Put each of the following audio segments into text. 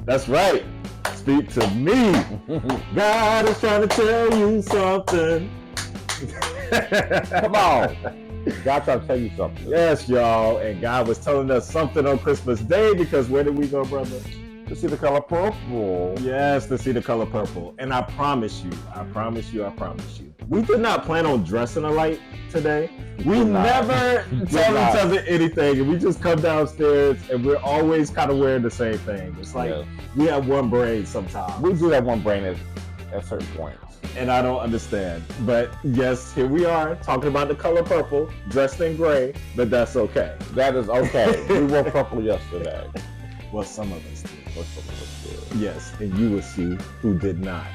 That's right. Speak to me. God is trying to tell you something. Come on. God trying to tell you something. Yes, y'all. And God was telling us something on Christmas Day because where did we go, brother? To see the color purple. Yes, to see the color purple. And I promise you, we did not plan on dressing alike today. We never tell each other anything, and we just come downstairs and we're always kind of wearing the same thing. It's like we have one brain sometimes. We do have one brain at certain points. And I don't understand. But yes, here we are talking about the color purple, dressed in gray, but that's okay. That is okay. We wore purple yesterday. Well, some of us did. Yes, and you will see who did not.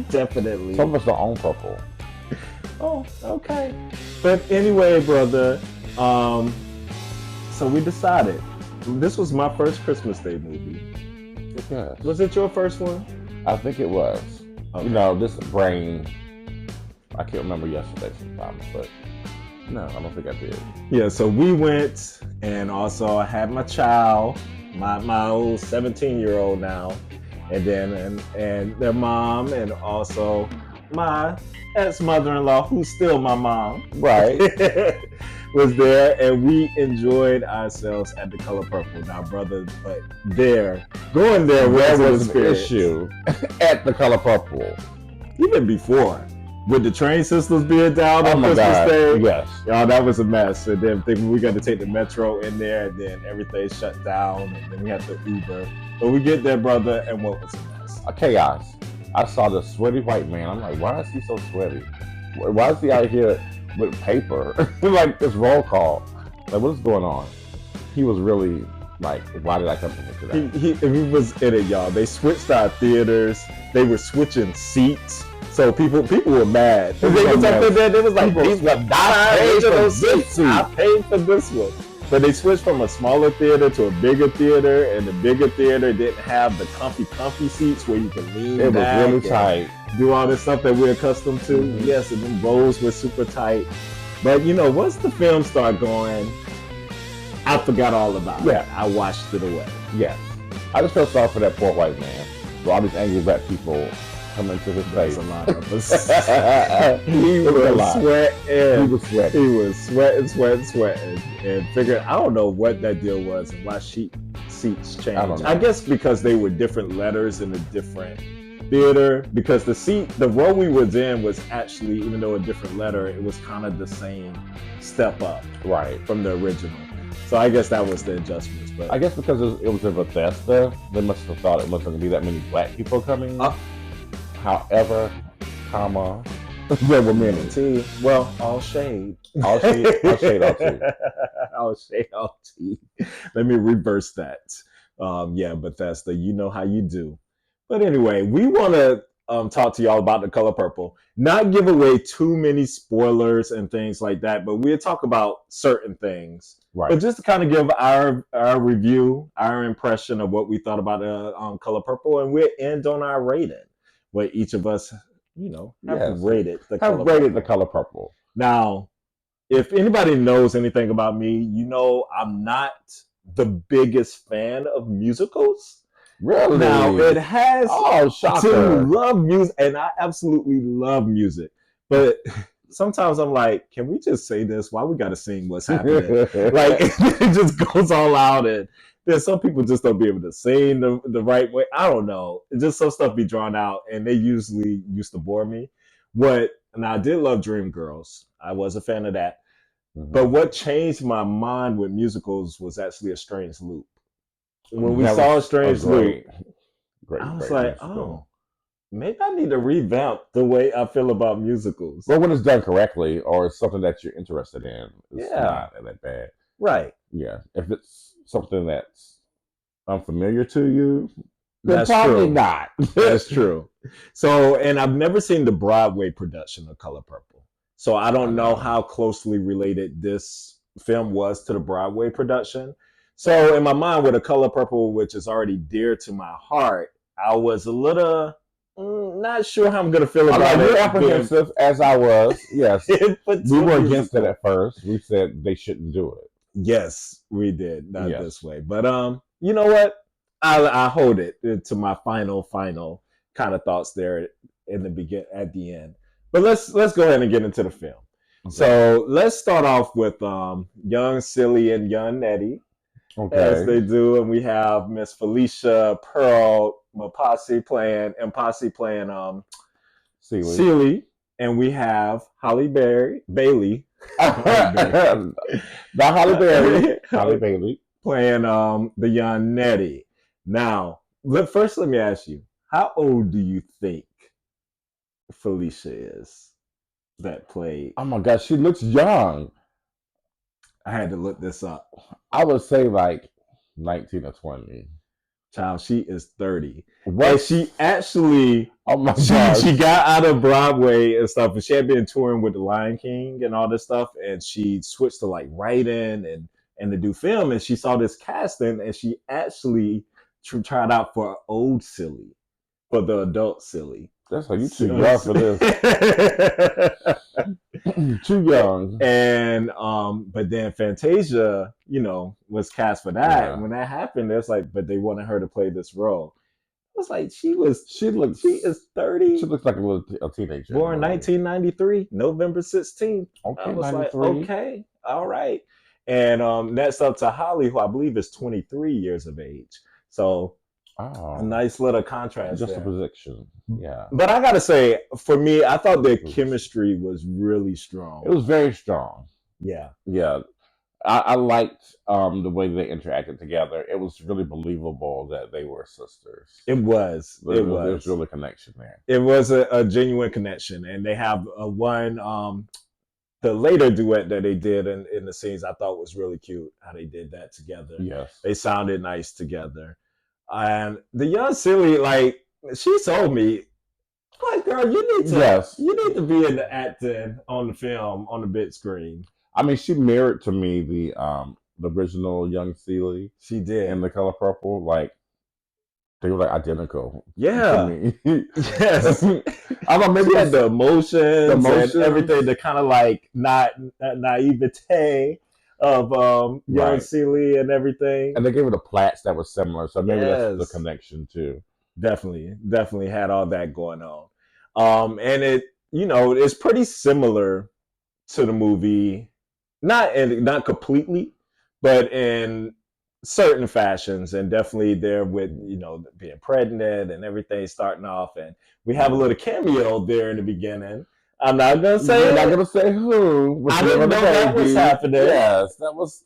Definitely. Some of us don't own purple. Oh, okay. But anyway, brother, so we decided. This was my first Christmas Day movie. Yes. Was it your first one? I think it was. Okay. You know, this brain, I can't remember yesterday sometimes, but no, I don't think I did. Yeah, so we went, and also I had my child, my old 17-year-old now, and then and their mom, and also my ex-mother-in-law, who's still my mom, right, was there, and we enjoyed ourselves at the color purple. Now, brother, but going there was an issue at the color purple. Even before, with the train systems being down on Christmas Day, yes, y'all, that was a mess. And then we got to take the metro in there, and then everything shut down, and then we had to Uber. But we get there, brother, and what was a mess? A chaos. I saw the sweaty white man. I'm like, why is he so sweaty? Why is he out here with paper? Like this roll call. Like, what's going on? He was really like, why did I come to that? He was in it, y'all. They switched our theaters. They were switching seats. So people were mad. They was up there. They was like, these were not paid for those seats. I paid for this one. But they switched from a smaller theater to a bigger theater, and the bigger theater didn't have the comfy seats where you can lean back. It was really tight. Do all this stuff that we're accustomed to. Mm-hmm. Yes, and them rows were super tight. But you know, once the film started going, I forgot all about it. I watched it away. Yes. I just felt sorry for that poor white man. For all these angry black people coming to his face. A lot of us. He was sweating. He was sweating. And figured, I don't know what that deal was and why seats changed. I guess because they were different letters in a different theater. Because the row we was in was actually, even though a different letter, it was kind of the same step up from the original. So I guess that was the adjustments. But I guess because it was in Bethesda, they must have thought it wasn't going to be that many black people coming. However, there were many. Well, all shade. All shade, all tea. All shade, all tea. Let me reverse that. Bethesda, you know how you do. But anyway, we want to talk to y'all about the color purple. Not give away too many spoilers and things like that, but we'll talk about certain things. Right. But just to kind of give our review, our impression of what we thought about color purple, and we'll end on our rating. Where each of us, have rated the color purple. Now, if anybody knows anything about me, I'm not the biggest fan of musicals. Really? Now, it has to love music, and I absolutely love music. But sometimes I'm like, can we just say this? Why we got to sing what's happening? Like, it just goes all out, and there's some people just don't be able to sing the right way. I don't know. Just some stuff be drawn out, and they usually used to bore me. And I did love Dreamgirls. I was a fan of that. Mm-hmm. But what changed my mind with musicals was actually A Strange Loop. When we saw A Strange Loop, I was like, maybe I need to revamp the way I feel about musicals. Well, when it's done correctly, or it's something that you're interested in, it's not that bad. Right. Yeah. If it's something that's unfamiliar to you, then that's probably true. Not. That's true. So, and I've never seen the Broadway production of Color Purple. So I don't know how closely related this film was to the Broadway production. So in my mind, with A Color Purple, which is already dear to my heart, I was a little not sure how I'm going to feel about it. You're apprehensive, as I was. Yes. We were against it at first. We said they shouldn't do it. Yes, we did. Not this way. But you know what? I hold it to my final kind of thoughts there in the at the end. But let's go ahead and get into the film. Okay. So let's start off with young Silly and young Nettie, as they do, and we have Miss Felicia, Pearl, Mpasi playing Seeley, and we have Halle Bailey. Not Halle Berry. Halle Bailey playing the young Nettie. Now, first let me ask you, how old do you think Felicia is that played? Oh my gosh, she looks young. I had to look this up. I would say like 19 or 20. Child, she is 30. What? And she actually, oh my God, she got out of Broadway and stuff, and she had been touring with the Lion King and all this stuff, and she switched to like writing and to do film, and she saw this casting, and she actually tried out for old Silly, for the adult Silly. That's like you too young for this. Too young. And but then Fantasia, was cast for that. Yeah. When that happened, it's like, but they wanted her to play this role. It was like she is 30. She looks like a teenager. Born 1993, November 16th. Okay, I was 93. like, okay, all right. And next up to Holly, who I believe is 23 years of age. So a nice little contrast. Just there. A prediction. Yeah. But I gotta say, for me, I thought their chemistry was really strong. It was very strong. Yeah. Yeah. I liked the way they interacted together. It was really believable that they were sisters. It was. There was really a connection there. It was a genuine connection. And they have the later duet that they did in the scenes, I thought was really cute how they did that together. Yes. They sounded nice together. And the young Silly, like, she told me, like, girl, you need to be in the acting on the film, on the big screen. I mean, she mirrored to me the original young Seeley. She did. In The Color Purple. Like, they were like identical. Yeah. To me. Yes. I don't know, maybe had the emotions and everything, the kind of like naivete of young Seeley and everything. And they gave her the plaits that was similar, so maybe that's the connection too. Definitely had all that going on. And it, it's pretty similar to the movie, not completely, but in certain fashions, and definitely there with being pregnant and everything starting off, and we have a little cameo there in the beginning. I'm not gonna say. You're not gonna say who. I didn't know that was happening. Yes, that was.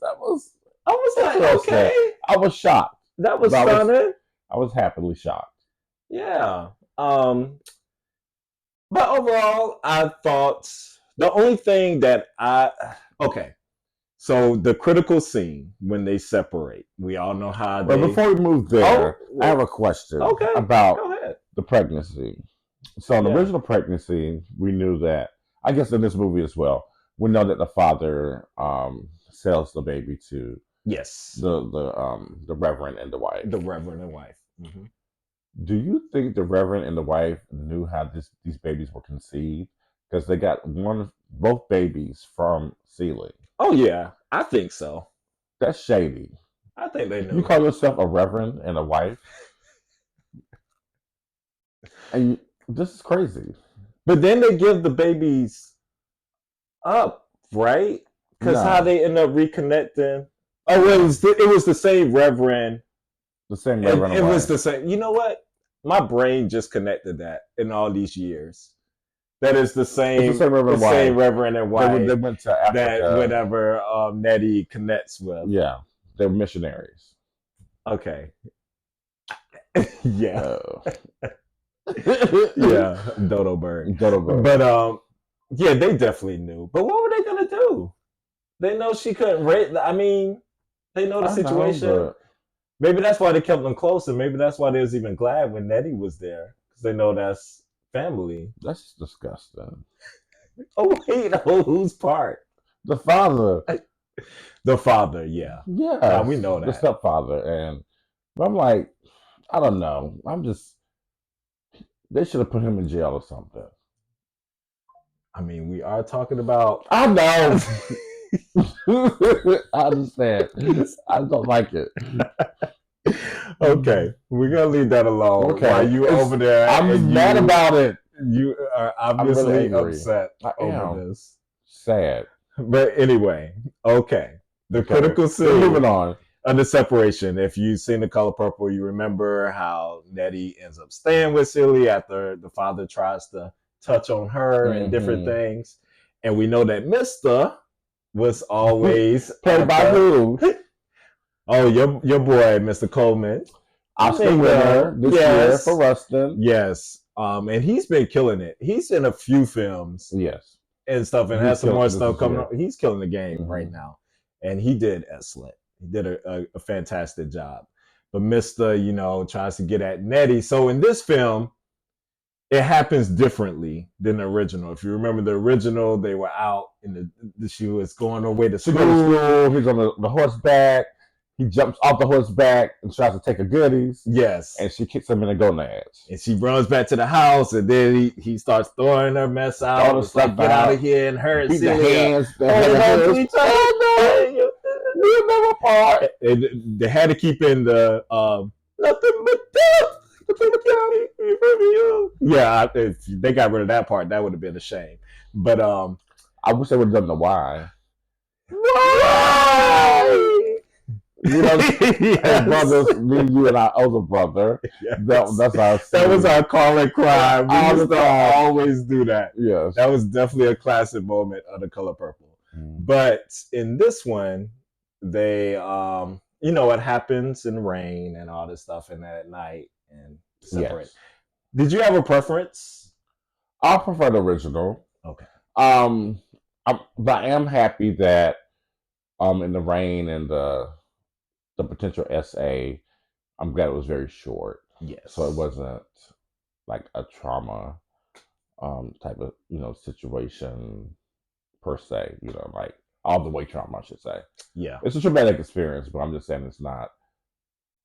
I was like, okay. I was shocked. That was stunning. I was happily shocked. Yeah. But overall, I thought the only thing that so the critical scene when they separate, we all know how they... But before we move there, I have a question about the pregnancy. So in the original pregnancy, we knew that, I guess in this movie as well, we know that the father sells the baby to the reverend and the wife. The reverend and wife. Mm-hmm. Do you think the reverend and the wife knew how these babies were conceived? Because they got both babies from Seeley. Oh yeah, I think so. That's shady. I think they knew. You call yourself a reverend and a wife, and this is crazy. But then they give the babies up, right? Because how they end up reconnecting? Oh, it was the same reverend. The same reverend. It was the same. You know what? My brain just connected that in all these years. That is the same reverend and wife. They went to Africa. That whenever Nettie connects with. Yeah, they're missionaries. Okay. Yeah. Yeah, Dodo bird. But yeah, they definitely knew. But what were they gonna do? They know she couldn't rate. I mean, they know the situation. Maybe that's why they kept them close, and maybe that's why they was even glad when Nettie was there, because they know that's family. That's disgusting. Oh wait, whose part? The father. The father, yeah. Yeah. We know that. The stepfather. And I'm like, I don't know. They should have put him in jail or something. I mean, we are talking about... I know. I understand. I don't like it. Okay, we're gonna leave that alone. Okay. While you over there, I'm and mad about it. You are I'm obviously really angry. upset I over am this. sad. But anyway, okay. The Okay. critical We're scene moving on. of the separation. If you've seen The Color Purple, you remember how Nettie ends up staying with Celie after the father tries to touch on her and different things. And we know that Mr. was always Played by who? Oh, your boy, Mr. Coleman. Oscar winner this year for Rustin. Yes. And he's been killing it. He's in a few films. Yes. And stuff, and has some more stuff coming up. He's killing the game right now. And he did excellent. He did a fantastic job. But Mr., tries to get at Nettie. So in this film, it happens differently than the original. If you remember the original, they were out and she was going away to school. He's on the horseback. He jumps off the horseback and tries to take her goodies. Yes. And she kicks him in the gonads. And she runs back to the house, and then he starts throwing her mess out. All the stuff get out of here, and her and Celia. The hands. We'll never part. They had to keep in the nothing but death. Yeah, if they got rid of that part, that would have been a shame. But I wish they would have done the why. Why? Yes. Brothers, me, you, and our older brother. Yes. That's our. That was our call and cry. We used to always do that. Yes, that was definitely a classic moment of The Color Purple. But in this one, they, it happens in rain and all this stuff, and at night and separate. Yes. Did you have a preference? I prefer the original. Okay. But I am happy that in the rain and the potential essay, I'm glad it was very short. Yes. So it wasn't like a trauma type of situation per se. Like all the way trauma, I should say. Yeah. It's a traumatic experience, but I'm just saying it's not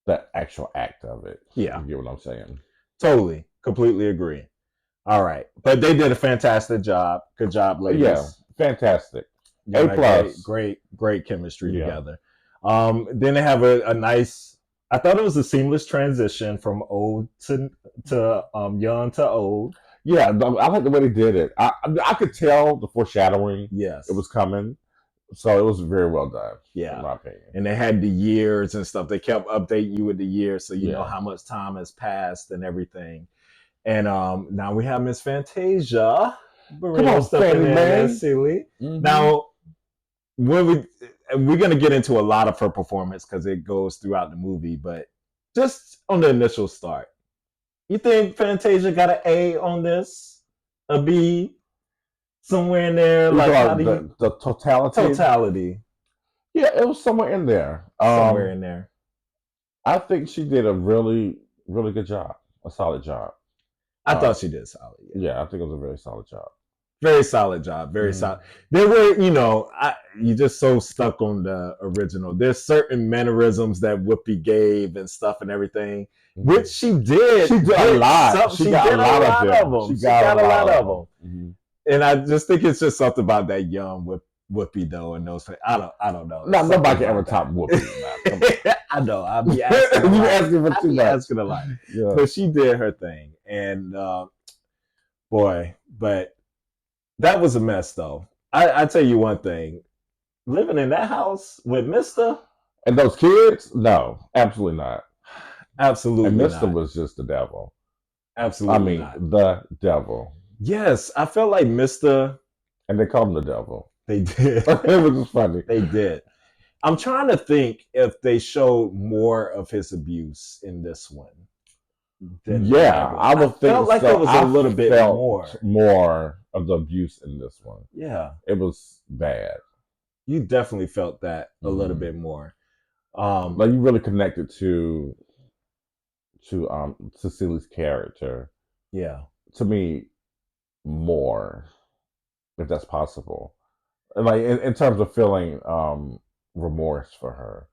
the actual act of it. Yeah. You get what I'm saying? Totally. Completely agree. All right. But they did a fantastic job. Good job, ladies. Yeah. Fantastic. A+. Great chemistry together. Then they have a nice, I thought it was a seamless transition from old to young to old. Yeah, I like the way they did it. I could tell the foreshadowing. Yes. It was coming. So it was very well done. Yeah. In my opinion. And they had the years and stuff. They kept updating you with the years so you know how much time has passed and everything. And now we have Miss Fantasia. Come on, Fanny, man. Silly. Now, when we're going to get into a lot of her performance because it goes throughout the movie, but just on the initial start, you think Fantasia got an A on this? A B? Somewhere in there? Like the totality? Totality. Yeah, it was somewhere in there. Somewhere in there. I think she did a really, really good job. A solid job. I thought she did solid. Yeah, I think it was a very solid job. Very solid job. Very solid. There were, you just so stuck on the original. There's certain mannerisms that Whoopi gave and stuff and everything, which she did. She did a lot. She got a lot of them. She got a lot of them. And I just think it's just something about that young Whoopi though, and those. I don't know. No, nobody can ever top Whoopi. I know. I'll be asking. You asking for too much. Asking a lot. Yeah. But she did her thing, and boy, but. That was a mess, though. I tell you one thing. Living in that house with Mr. And those kids? No, absolutely not. Absolutely and not. Mr. was just the devil. Absolutely not. The devil. Yes, I felt like Mr. And they called him the devil. They did. It was just funny. They did. I'm trying to think if they showed more of his abuse in this one. I would think felt like so. it was a little bit more of the abuse in this one. Yeah, it was bad. You definitely felt that a little bit more. Like you really connected to Cecilia's character. Yeah, to me, more if that's possible. Like in terms of feeling remorse for her.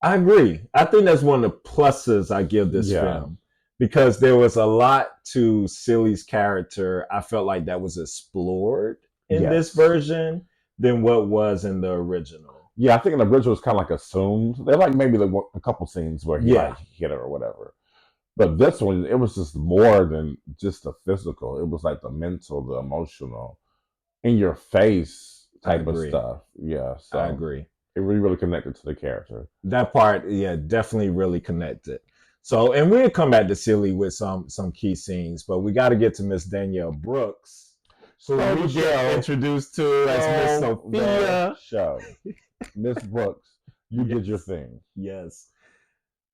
I agree. I think that's one of the pluses I give this film. Because there was a lot to Celi's character, I felt like that was explored in this version than what was in the original. Yeah, I think in the original was kind of like assumed. They're like maybe a couple scenes where he Yeah, like hit her or whatever. But this one, it was just more than just the physical. It was like the mental, the emotional, in your face I type of agree. stuff. Yeah, I so agree. it really connected to the character. That part, yeah, definitely really connected. So, and we'll come back to Silly with some key scenes, but we got to get to Miss Danielle Brooks, who So we the get show, introduced to as Miss the Sophia. show, Miss Brooks, you did your Yes, thing. yes.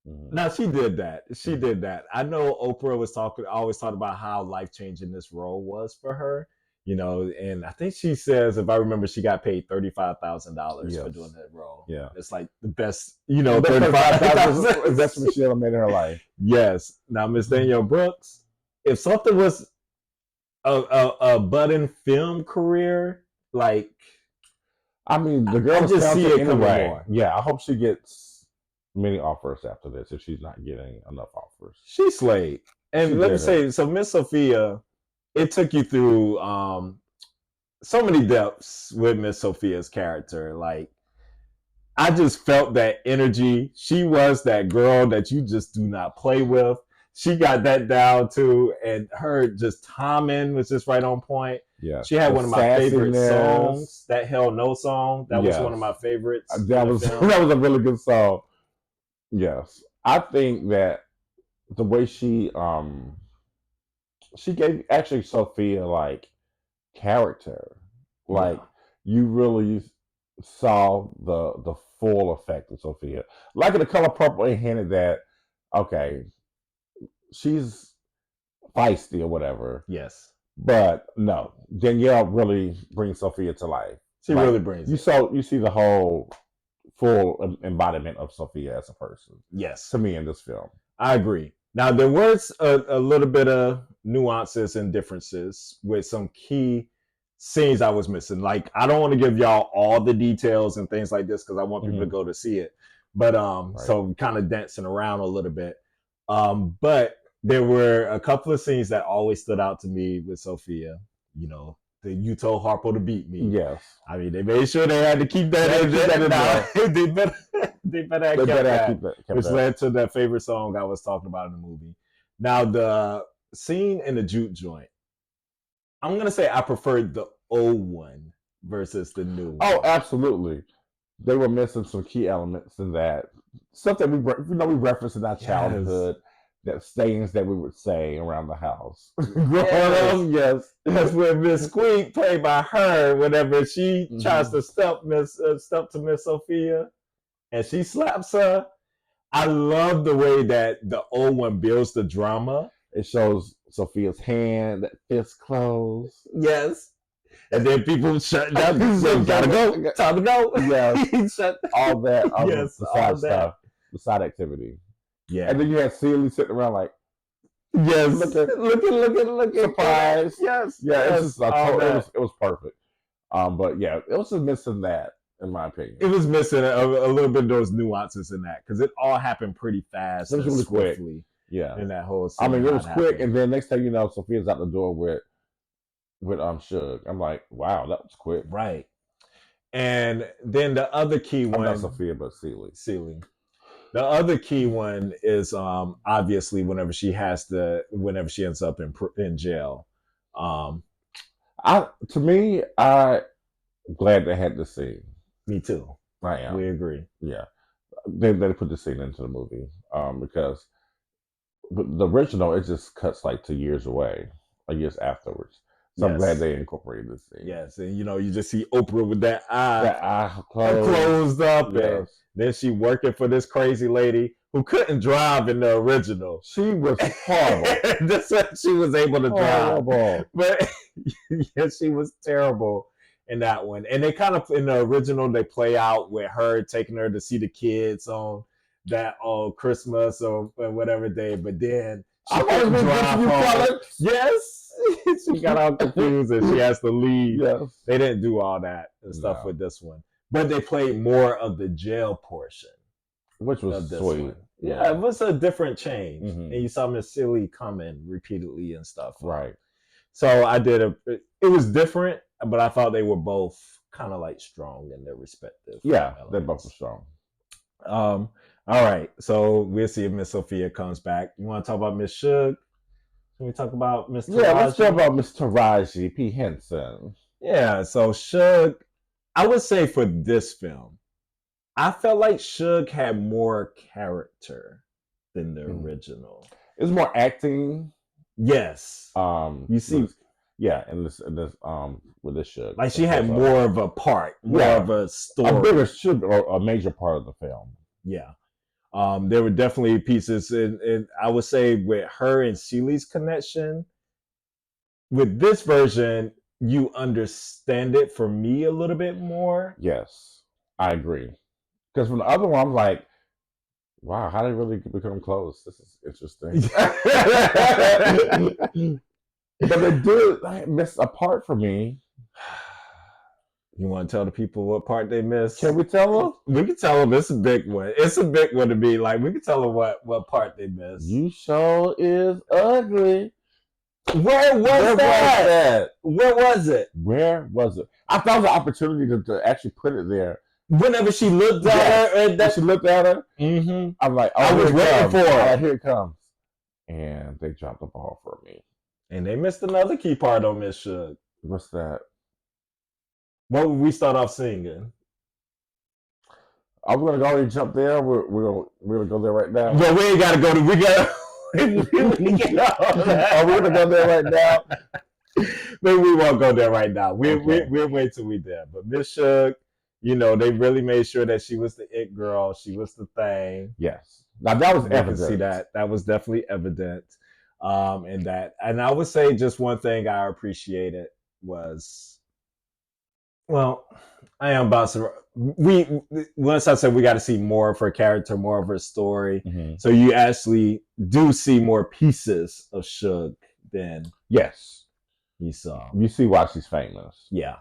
Mhm. Now she did that. She did that. I know Oprah was always talking about how life changing this role was for her. And I think she says, if I remember, she got paid $35,000 for doing Yes, that role. yeah. It's like the best, The best 35,000. investment she ever made in her life. Yes. Now, Miss Danielle Brooks, if something was a budding film career, like I mean, the I girl is just see talented it coming anyway. more. Yeah, I hope she gets many offers after this if she's not getting enough offers. She slayed. And She let me did it. say, so Miss Sophia, it took you through so many depths with Miss Sophia's character. Like, I just felt that energy. She was that girl that you just do not play with. She got that down too, and her just timing was just right on point. Yes. She had The one of my favorite sassiness. songs, that Hell No song. That was one of Yes. my favorites in That the was film. that was a really good song. Yes. I think that the way she gave actually Sophia like character. Like Yeah. you really saw the full effect of Sophia. Like in The Color Purple, it hinted that okay, she's feisty or whatever. Yes. But no, Danielle really brings Sophia to life. She Like really brings it. you see the whole full embodiment of Sophia as a person. Yes. To me in this film. I agree. Now there was a little bit of nuances and differences with some key scenes I was missing. Like I don't want to give y'all all the details and things like this because I want people to go to see it. But Right. so kind of dancing around a little bit. But there were a couple of scenes that always stood out to me with Sophia. You told Harpo to beat me. Yes. I mean, they made sure they had to keep that in there. They better have kept that. Which led to that favorite song I was talking about in the movie. Now, the scene in the juke joint, I'm going to say I preferred the old one versus the new one. Oh, absolutely. They were missing some key elements in that. Stuff that we referenced in our childhood, that sayings that we would say around the house. Yes. That's where Miss Squeak, played by her, whenever she tries to step to Miss Sophia and she slaps her. I love the way that the old one builds the drama. It shows Sophia's hand, that fist closed. Yes. And then people shut down. So gotta go. Time to go. Yes. All that. Yes. The side stuff. The side activity. Yeah. And then you had Celie sitting around like, yes. Look. Surprise. Yes. Yeah, yes. It was perfect. But yeah, it was just missing that, in my opinion. It was missing a little bit of those nuances in that because it all happened pretty fast. It was really swiftly. Quick. Yeah. In that whole scene. I mean, it was quick, and then next thing you know, Sophia's out the door with Suge. I'm like, wow, that was quick. Right. And then the other key one. Not Sophia, but Celie. The other key one is obviously whenever she ends up in jail. I'm glad they had the scene. Me too. I am. We agree. Yeah, they put the scene into the movie because the original it just cuts like 2 years away, or years afterwards. So I'm glad they incorporated this scene. Yes, and you just see Oprah with that eye closed up, yes. And then she working for this crazy lady who couldn't drive in the original. She was horrible. That's what she was able to drive. But yeah, she was terrible in that one. And they kind of, in the original, they play out with her taking her to see the kids on that Christmas or whatever day. But then she couldn't drive home. Yes. She got all confused and she has to leave. Yes. They didn't do all that and stuff with this one. But they played more of the jail portion. Which was sweet. Yeah, it was a different change. Mm-hmm. And you saw Miss Silly coming repeatedly and stuff. Right. So I did it was different, but I thought they were both kind of like strong in their respective. Yeah, they both elements. were strong. All right, so we'll see if Miss Sophia comes back. You want to talk about Miss Suge? Can we talk about Miss Yeah, let's talk Taraji? about Miss Taraji P. Henson. Yeah, so Suge, I would say for this film, I felt like Suge had more character than the original. It's more acting. Yes. You see, in this with this Suge. like she had more of a part, more of a story. A bigger should a major part of the film. Yeah. There were definitely pieces, and I would say with her and Celie's connection. With this version, you understand it for me a little bit more. Yes, I agree. Because from the other one, I'm like, wow, how did they really become close? This is interesting. But they did miss a part for me. You want to tell the people what part they missed? Can we tell them? We can tell them. It's a big one. It's a big one to be like. We can tell them what part they missed. You show is ugly. Where was that? Where was it? Where was it? I thought it was an opportunity to actually put it there. Whenever she looked at her, and she looked at her, I'm like, oh, I was waiting for it. Like, here it comes. And they dropped the ball for me. And they missed another key part on Miss Suge. What's that? What would we start off singing? I'm gonna go and jump there. We're gonna go there right now. Well, we ain't gotta go to. We gotta. We're gonna go there right now. Maybe we won't go there right now. We'll wait till we there. But Miss Suge, they really made sure that she was the it girl. She was the thing. Yes. Now that was evident. See that was definitely evident. And I would say just one thing I appreciated was, well, I am about to. Once I said we got to see more of her character, more of her story. Mm-hmm. So you actually do see more pieces of Suge than you saw. You see why she's famous. Yeah,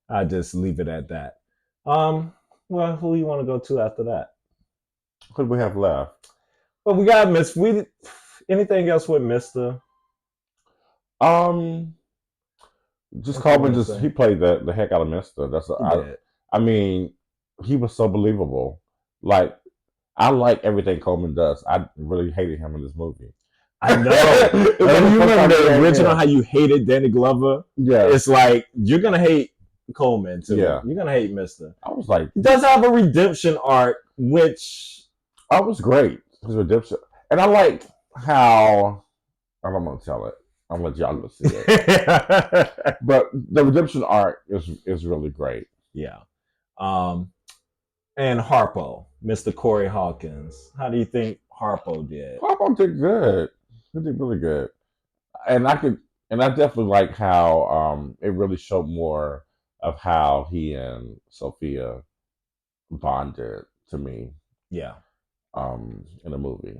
I just leave it at that. Well, who do you want to go to after that? What do we have left? Well, we got Miss. Anything else with Mister? Just Coleman. He played the heck out of Mister. I mean, he was so believable. Like, I like everything Coleman does. I really hated him in this movie. I know. You remember the original, how you hated Danny Glover? Yeah. It's like, you're going to hate Coleman, too. Yeah. You're going to hate Mister. I was like... He does have a redemption arc, which... I was great. His redemption. And I like how... I don't want to tell it. I'm going to let y'all go see it. But the redemption arc is really great. Yeah. And Harpo, Mr. Corey Hawkins. How do you think Harpo did? Harpo did good. He did really good. And I definitely like how it really showed more of how he and Sophia bonded to me. Yeah. In the movie.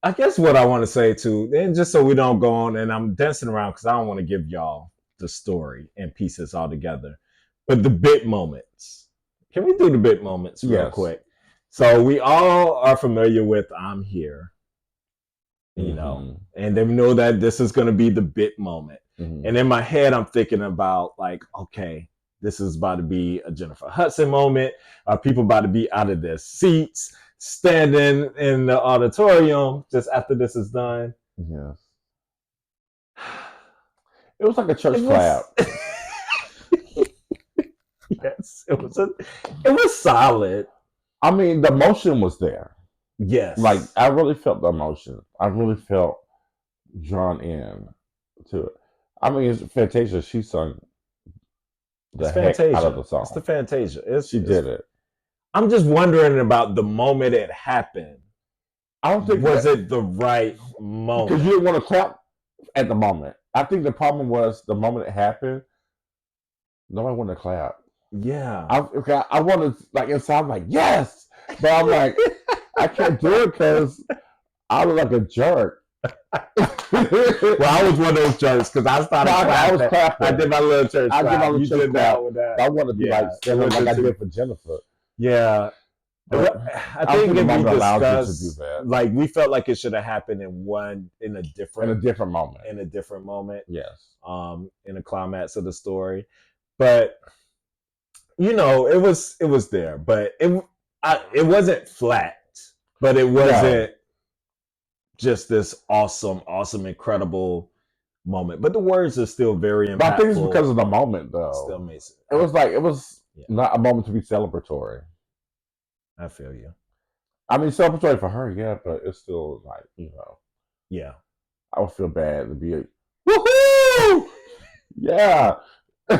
I guess what I want to say too, and just so we don't go on, and I'm dancing around because I don't want to give y'all the story and pieces all together, but the bit moments. Can we do the bit moments real quick? So we all are familiar with "I'm Here," and then we know that this is going to be the bit moment. Mm-hmm. And in my head, I'm thinking about like, okay, this is about to be a Jennifer Hudson moment. Are people about to be out of their seats, standing in the auditorium just after this is done? Yes. It was like a church clap. Yes, it was solid. I mean, the emotion was there. Yes. Like, I really felt the emotion. I really felt drawn in to it. I mean, it's Fantasia. She sung the heck out of the song. It's the Fantasia. She did it. I'm just wondering about the moment it happened. I don't think was it the right moment? Because you didn't want to clap at the moment. I think the problem was the moment it happened, nobody wanted to clap. Yeah. I wanted, like, inside, I'm like, yes! But I'm like, I can't do it because I look like a jerk. Well, I was one of those jerks because I started clapping. I was clapping. I did my little church clap. I did my little church clap. With that. I want to be like I did for Jennifer. Yeah. I think if we discussed, like, we felt like it should have happened in a different moment. Yes. In a climax of the story. But it was there, but it wasn't flat, but it wasn't just this awesome, incredible moment. But the words are still very impactful. But I think it's because of the moment, though. Still makes it was not a moment to be celebratory. I feel you. I mean, celebratory for her, yeah, but it's still like, Yeah. I would feel bad to be woohoo! Yeah. I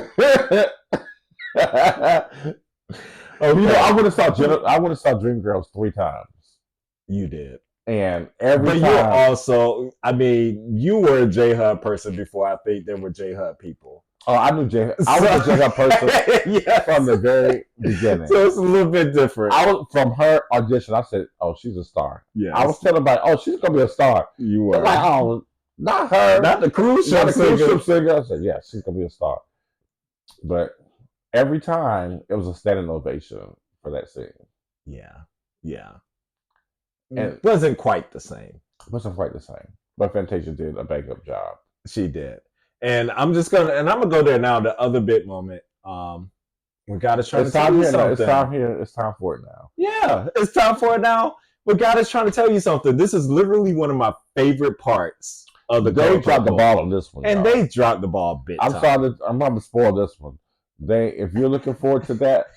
would have saw Dreamgirls 3 times. You did. And every time. But you're also, you were a J-Hub person before I think there were J-Hub people. Oh, I knew J-Hub. I was a J-Hub person from the very beginning. So it's a little bit different. From her audition, I said, oh, she's a star. Yeah. I was telling everybody, oh, she's going to be a star. You were. Like, oh, not her. Not the cruise ship singer. I said, yeah, she's going to be a star. But every time, it was a standing ovation for that scene. Yeah. Yeah. And it wasn't quite the same. But Fantasia did a bang-up job. She did. And I'm gonna go there now. The other big moment. We gotta try to tell you something. It's time for it now. Yeah, it's time for it now. But God is trying to tell you something. This is literally one of my favorite parts of the They dropped the ball on this one. And they dropped the ball big time. I'm going to spoil this one. If you're looking forward to that,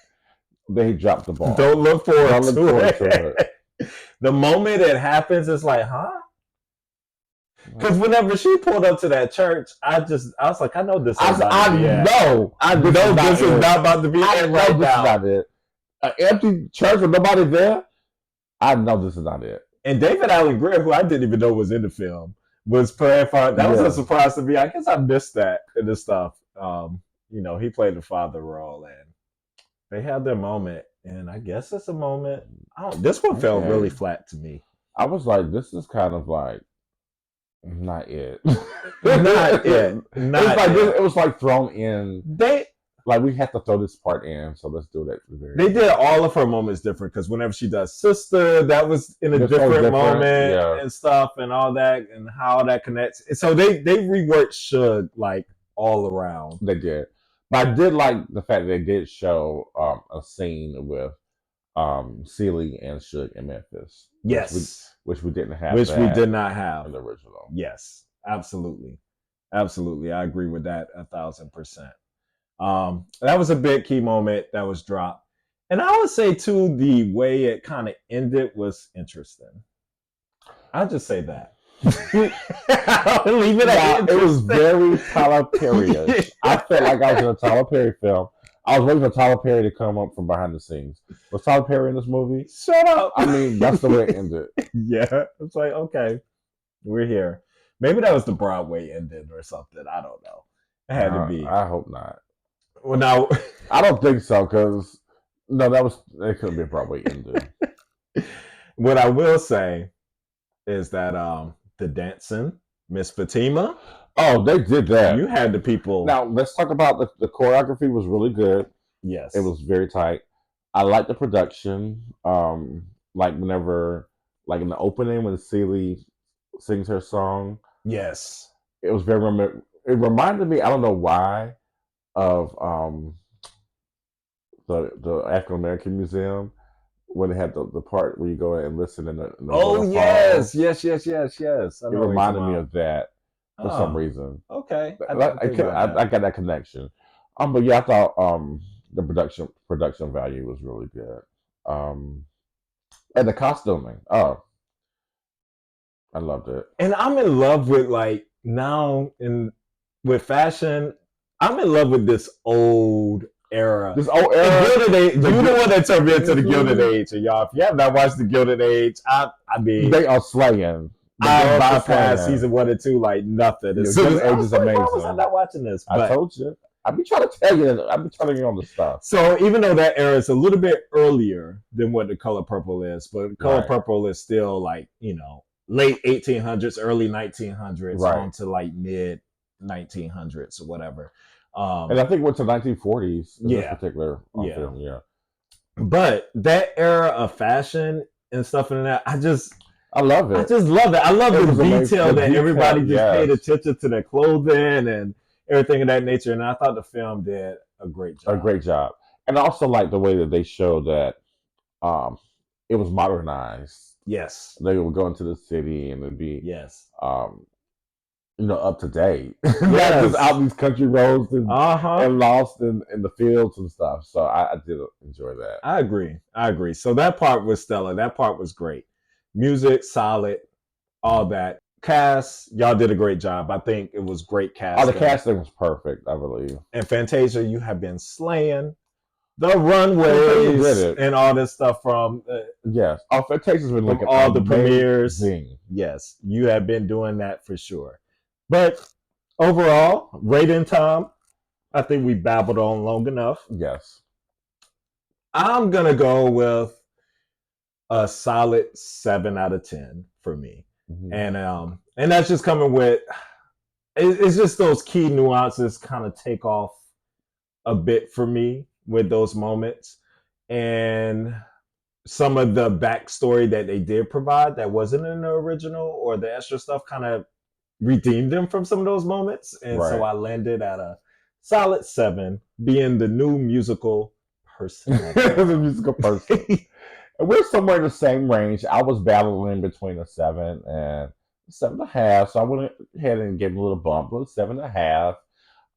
they dropped the ball. Don't look forward to it. The moment it happens, it's like, huh? Because whenever she pulled up to that church, I was like, I know this is not to be it. I know this is not about to be it right now. Not it. An empty church with nobody there, I know this is not it. And David Allen Greer, who I didn't even know was in the film, was playing for. That was a surprise to me. I guess I missed that in this stuff. He played the father role, and they had their moment. And I guess it's a moment. This one felt really flat to me. I was like, this is kind of like. Not it. Not it. It was like thrown in. We have to throw this part in, so let's do that. They did all of her moments different because whenever she does Sister, that was in a different moment and stuff and all that and how that connects. So they reworked Suge like all around. They did, but I did like the fact that they did show a scene with Celie and Suge in Memphis. Yes. Which we didn't have. Which we did not have in the original. Yes, absolutely. Absolutely. I agree with that 1,000%. That was a big key moment that was dropped. And I would say, too, the way it kind of ended was interesting. I'll just say that. I'll leave it at it was very Tyler Perry-ish. I felt like I was in a Tyler Perry film. I was waiting for Tyler Perry to come up from behind the scenes. Was Tyler Perry in this movie? Shut up. I mean, that's the way it ended. Yeah. It's like, okay, we're here. Maybe that was the Broadway ending or something. I don't know. It had to be. I hope not. Well, now. I don't think so, because, it couldn't be a Broadway ending. What I will say is that the dancing, Miss Fatima. Oh, they did that. You had the people. Now, let's talk about the choreography was really good. Yes. It was very tight. I like the production. Whenever, in the opening when Celie sings her song. Yes. It was very, it reminded me, I don't know why, of the African American Museum when they had the part where you go and listen in the yes. Falls. Yes. It reminded me of that. For some reason. Okay. I got that connection. But yeah, I thought the production value was really good. And the costuming. Oh. I loved it. And I'm in love with with fashion, I'm in love with this old era. This old era. Gilded Age. You're the one that turned me into the Gilded Age. And y'all, if you have not watched the Gilded Age, I mean they are slaying. I bypassed season 1 and 2 like nothing. Gilded Age is amazing. Why was I not watching this? I told you. I've been trying to tell you. I've been telling you on the stuff. So even though that era is a little bit earlier than what The Color Purple is, but Color Purple is still late 1800s, early 1900s, on to mid 1900s or whatever. And I think it went to 1940s. This particular film. Yeah. But that era of fashion and stuff in that, I love it. I just love it. I love the detail that everybody just paid attention to their clothing and everything of that nature. And I thought the film did a great job. And I also like the way that they show that um, it was modernized. Yes. They would go into the city and it'd be Yes. um, up to date, not Yes. just out these country roads and Uh-huh. lost in the fields and stuff. So I did enjoy that. I agree. So that part was stellar. That part was great. Music, solid, all that. Cast, y'all did a great job. I think it was great Oh, casting. the casting was perfect, I believe. And Fantasia, you have been slaying the Fantasia runways did it. and all this stuff from Yes. Oh, Fantasia's been looking all the premieres. amazing. Yes, you have been doing that for sure. But overall, rating time, I think we babbled on long enough. Yes. I'm gonna go with a solid 7 out of 10 for me. Mm-hmm. And that's just coming with it's just those key nuances kind of take off a bit for me with those moments, and some of the backstory that they did provide that wasn't in the original, or the extra stuff kind of redeemed them from some of those moments. And so I landed at a solid 7, being the new musical person. The musical person. And we're somewhere in the same range. I was battling between a 7 and 7.5, so I went ahead and gave him a little bump, but 7.5.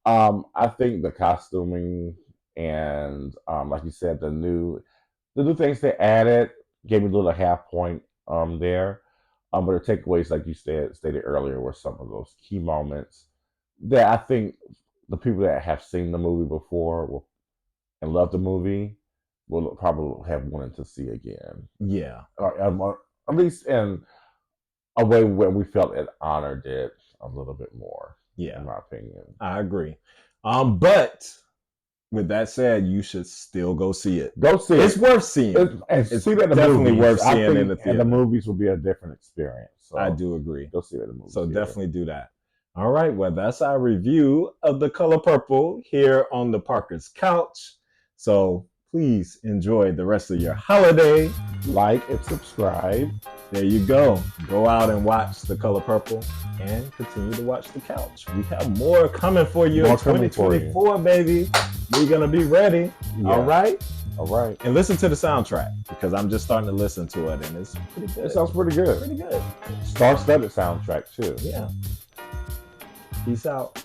I think the costuming and like you said, the new things they added gave me a little half point there. But the takeaways, like you stated earlier, were some of those key moments that I think the people that have seen the movie before and love the movie will probably have wanted to see again. Yeah. Or at least in a way where we felt it honored it a little bit more. Yeah. In my opinion. I agree. But with that said, you should still go see it. Go see it. It's worth seeing. It's see that definitely movies. worth seeing in the theater. And the movies will be a different experience. So I do agree. Go see it in the movies. So definitely do that. All right. Well, that's our review of The Color Purple here on the Parker's Couch. So please enjoy the rest of your holiday. Like and subscribe. There you go. Go out and watch The Color Purple and continue to watch The Couch. We have more coming for you in 2024, baby. We're going to be ready. Yeah. All right? All right. And listen to the soundtrack, because I'm just starting to listen to it, and it's pretty good. It sounds pretty good. Pretty good. Star-studded soundtrack, too. Yeah. Peace out.